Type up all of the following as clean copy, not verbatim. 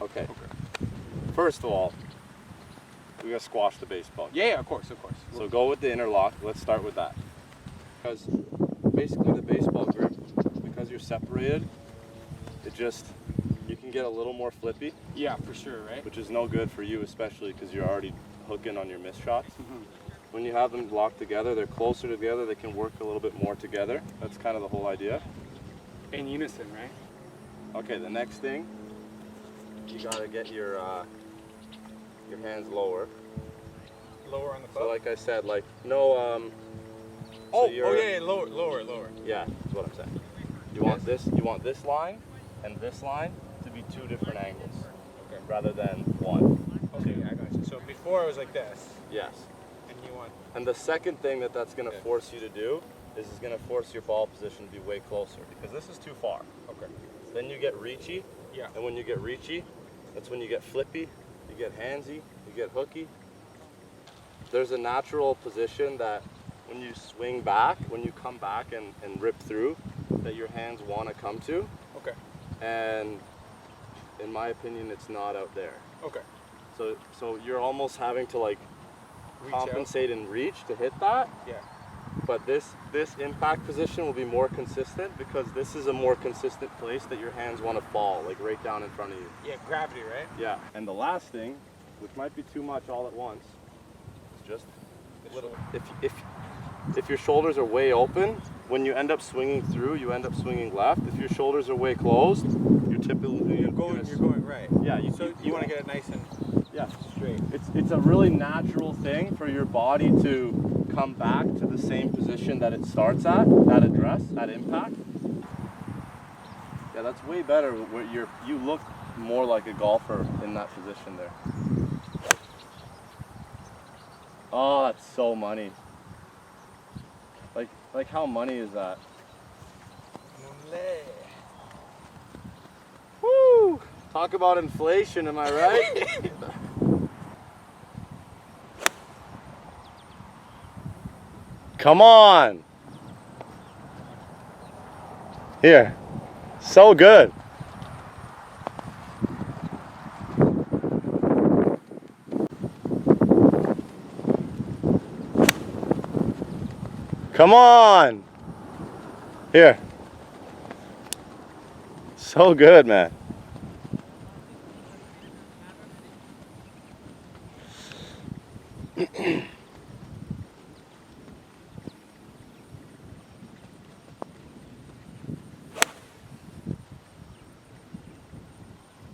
Okay. Okay. First of all, we gotta squash the baseball. Yeah, of course, of course. So go with the interlock. Let's start with that. Because basically the baseball grip, because you're separated, you can get a little more flippy. Yeah, for sure, right? Which is no good for you, especially because you're already hooking on your missed shots. Mm-hmm. When you have them locked together, they're closer together, they can work a little bit more together. That's kind of the whole idea. In unison, right? Okay, the next thing, you gotta get your hands lower. Lower on the club? So like I said, like, no, yeah, lower. Yeah, that's what I'm saying. You want this line and this line to be two different angles. Okay. Rather than one. Okay, I got you. So before it was like this. Yes. And you want... And the second thing that's going to force you to do is it's going to force your ball position to be way closer because this is too far. Okay. Then you get reachy. Yeah. And when you get reachy, that's when you get flippy, you get handsy, you get hooky. There's a natural position that when you swing back, when you come back and rip through, that your hands want to come to. Okay. And in my opinion, it's not out there. Okay. So you're almost having to like Reach compensate and reach to hit that. Yeah. But this impact position will be more consistent because this is a more consistent place that your hands want to fall, like right down in front of you. Yeah, gravity, right? Yeah. And the last thing, which might be too much all at once, is just a little. If your shoulders are way open, when you end up swinging through, you end up swinging left. If your shoulders are way closed, you're typically you're going right. Yeah. You want to get it nice and straight. It's a really natural thing for your body to come back to the same position that it starts at address, at impact. Yeah, that's way better. Where you look more like a golfer in that position there. Oh, that's so money. Like how money is that? Woo! Talk about inflation, am I right? Come on! Here. So good. Come on! Here. So good, man.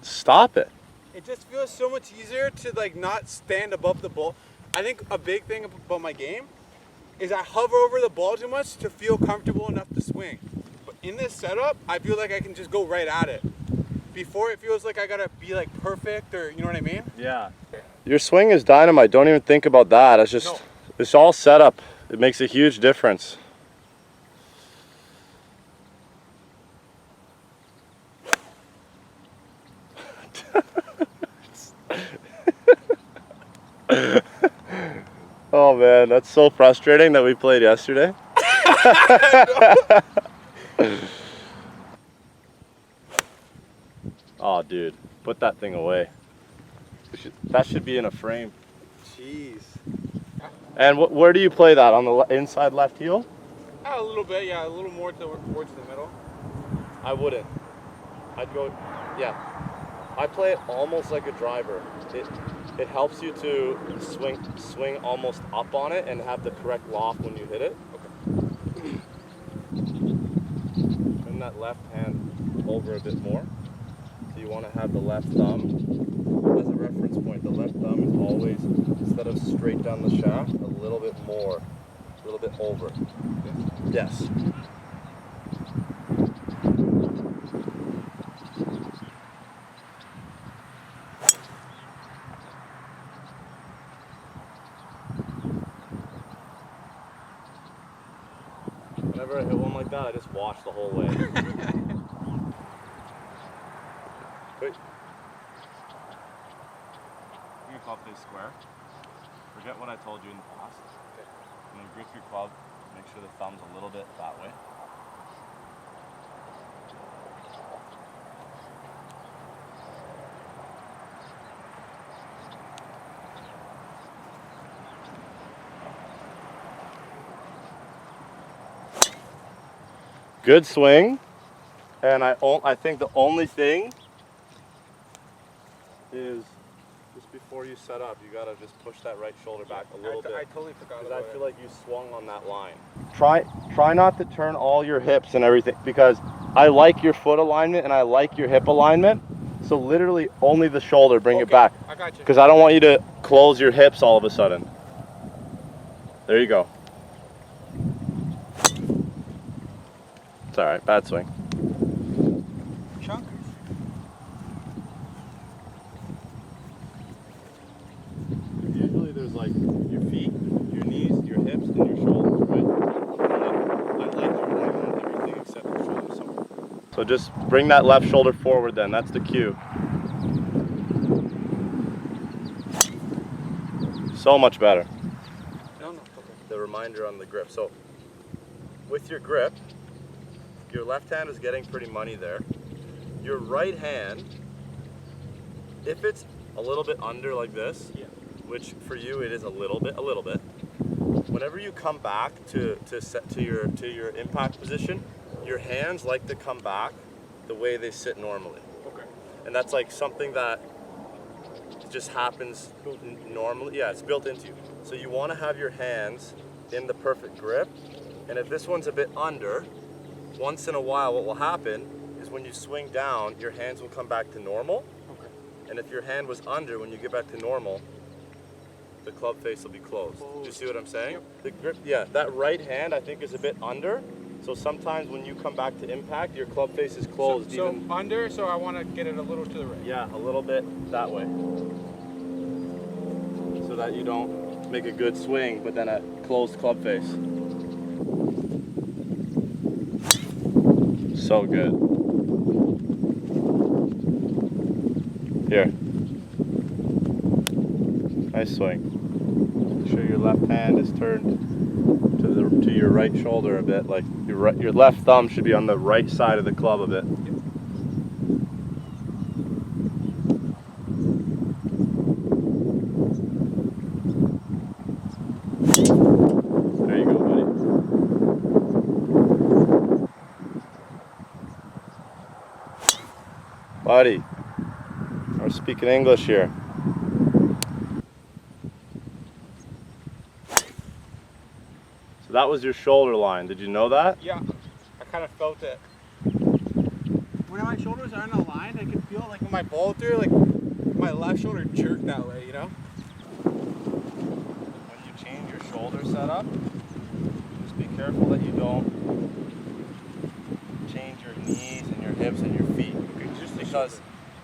Stop it. It just feels so much easier to like not stand above the ball. I think a big thing about my game is I hover over the ball too much to feel comfortable enough to swing. But in this setup, I feel like I can just go right at it. Before it feels like I gotta be like perfect, or you know what I mean? Yeah. Your swing is dynamite. Don't even think about that. It's just, it's all set up. It makes a huge difference. Oh man, that's so frustrating that we played yesterday. Oh dude, put that thing away. That should be in a frame. Jeez. And where do you play that? On the inside left heel? A little bit, yeah, a little more towards the middle. I wouldn't. I'd go, yeah. I play it almost like a driver. It helps you to swing almost up on it and have the correct loft when you hit it. Okay. Bring that left hand over a bit more. So you want to have the left thumb as a reference point. The left thumb is always, instead of straight down the shaft, a little bit more, a little bit over. Yes. Whenever I hit one like that, I just watch the whole way. Wait. You're gonna club face square. Forget what I told you in the past. Okay. I'm gonna grip your club, make sure the thumb's a little bit that way. Good swing. And I think the only thing is just before you set up, you gotta just push that right shoulder back a little bit. I totally forgot Because about I feel it. like you swung on that line. Try not to turn all your hips and everything, because I like your foot alignment and I like your hip alignment. So literally only the shoulder, bring it back. I got you. Because I don't want you to close your hips all of a sudden. There you go. It's all right, bad swing. Chunkers. Usually there's like your feet, your knees, your hips, and your shoulders, right? I like your alignment on everything except your shoulders. So just bring that left shoulder forward then, that's the cue. So much better. No. Okay. The reminder on the grip. So with your grip, your left hand is getting pretty money there. Your right hand, if it's a little bit under like this, which for you it is a little bit. Whenever you come back to your impact position, your hands like to come back the way they sit normally. Okay. And that's like something that just happens normally. Yeah, it's built into you. So you want to have your hands in the perfect grip. And if this one's a bit under, once in a while what will happen is when you swing down, your hands will come back to normal. Okay. And if your hand was under, when you get back to normal, the club face will be closed. Do you see what I'm saying? Yep. The grip, yeah, that right hand I think is a bit under. So sometimes when you come back to impact, your club face is closed. So under, so I want to get it a little to the right. Yeah, a little bit that way. So that you don't make a good swing, but then a closed club face. So good. Here. Nice swing. Make sure your left hand is turned to your right shoulder a bit. Like your left thumb should be on the right side of the club a bit. There you go, buddy. Buddy, we're speaking English here. So that was your shoulder line. Did you know that? Yeah, I kind of felt it. When my shoulders are in a line, I can feel like when my ball through, like my left shoulder jerk that way, you know? When you change your shoulder setup, just be careful that you don't change your knees and your hips and your feet. Just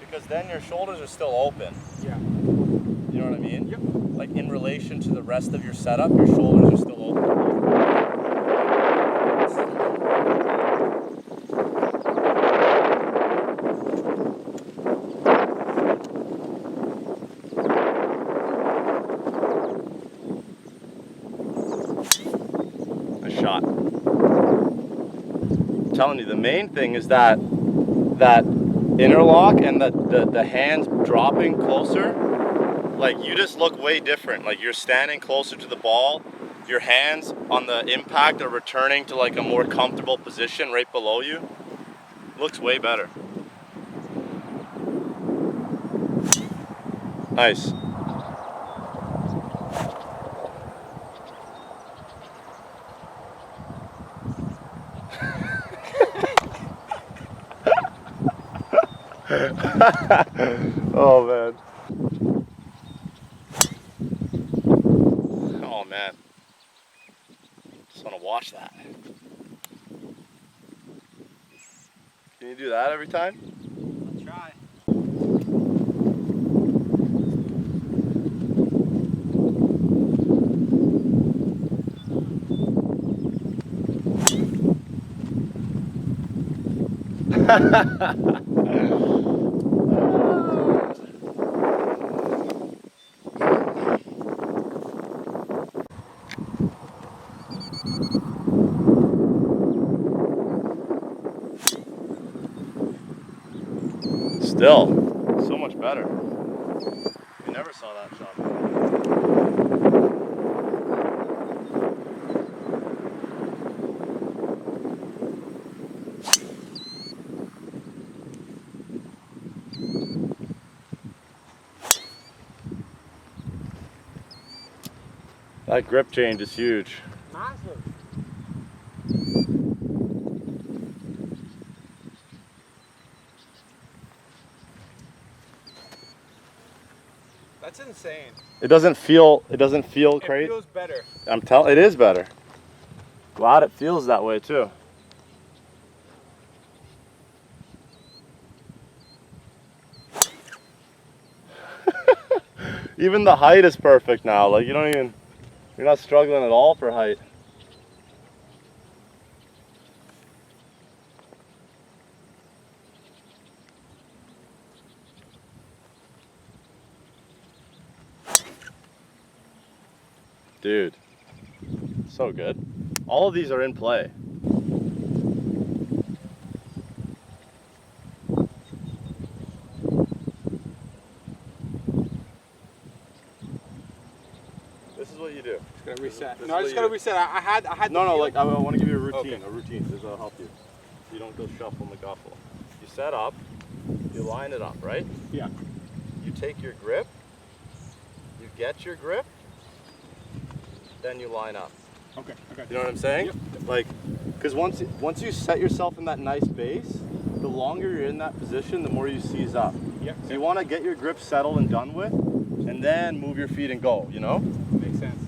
because then your shoulders are still open. Yeah. You know what I mean? Yep. Like in relation to the rest of your setup, your shoulders are still open. Nice shot. I'm telling you, the main thing is that interlock and the hands dropping closer. Like you just look way different. Like you're standing closer to the ball. Your hands on the impact are returning to like a more comfortable position right below you. Looks way better. Nice. Oh man. Oh man. Just want to watch that. Can you do that every time? I'll try. Still, so much better. We never saw that shot before. That grip change is huge. Massive. That's insane. It doesn't feel It crazy. feels better. It is better. Glad it feels that way too. Even the height is perfect now. Like you're not struggling at all for height. Dude, so good. All of these are in play. This is what you do. Just gotta reset. This No, I is just what gotta you- reset. I had. No, the like I want to give you a routine. Okay. A routine. This will help you. So you don't go shuffle and guffle. You set up. You line it up, right? Yeah. You take your grip. You get your grip. Then you line up. Okay. Okay. You know what I'm saying? Yep. Like, because once you set yourself in that nice base, the longer you're in that position, the more you seize up. Yep. So you want to get your grip settled and done with, and then move your feet and go. You know? Makes sense.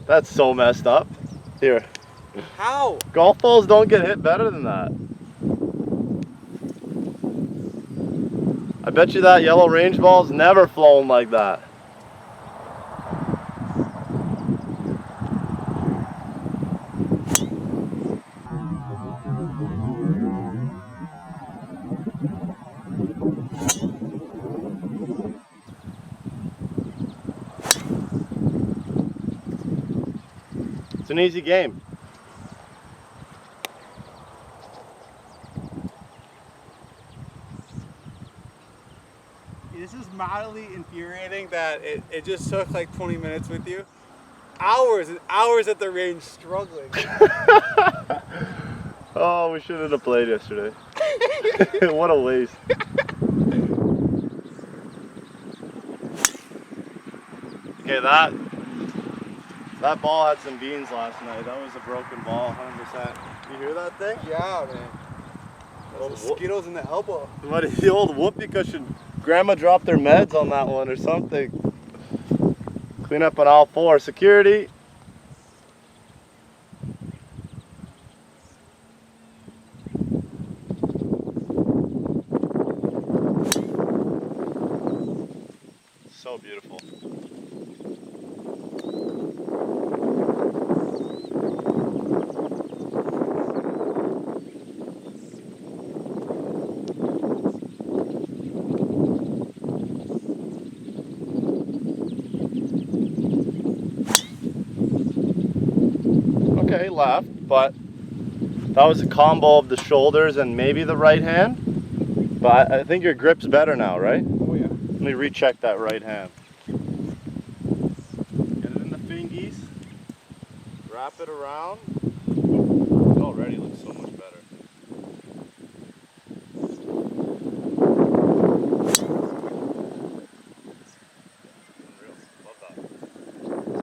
That's so messed up. Here, How? golf balls don't get hit better than that. I bet you that yellow range ball's never flown like that. It's an easy game. This is mildly infuriating that it just took like 20 minutes with you. Hours and hours at the range struggling. Oh, we shouldn't have played yesterday. What a waste. Okay, that ball had some beans last night. That was a broken ball, 100%. You hear that thing? Yeah, man. Those mosquitoes in the elbow. What, the old whoopee cushion? Grandma dropped their meds on that one or something. Clean up on all four. Security. So beautiful. Okay, left, but that was a combo of the shoulders and maybe the right hand. But I think your grip's better now, right? Oh yeah. Let me recheck that right hand. Get it in the fingies. Wrap it around. It's already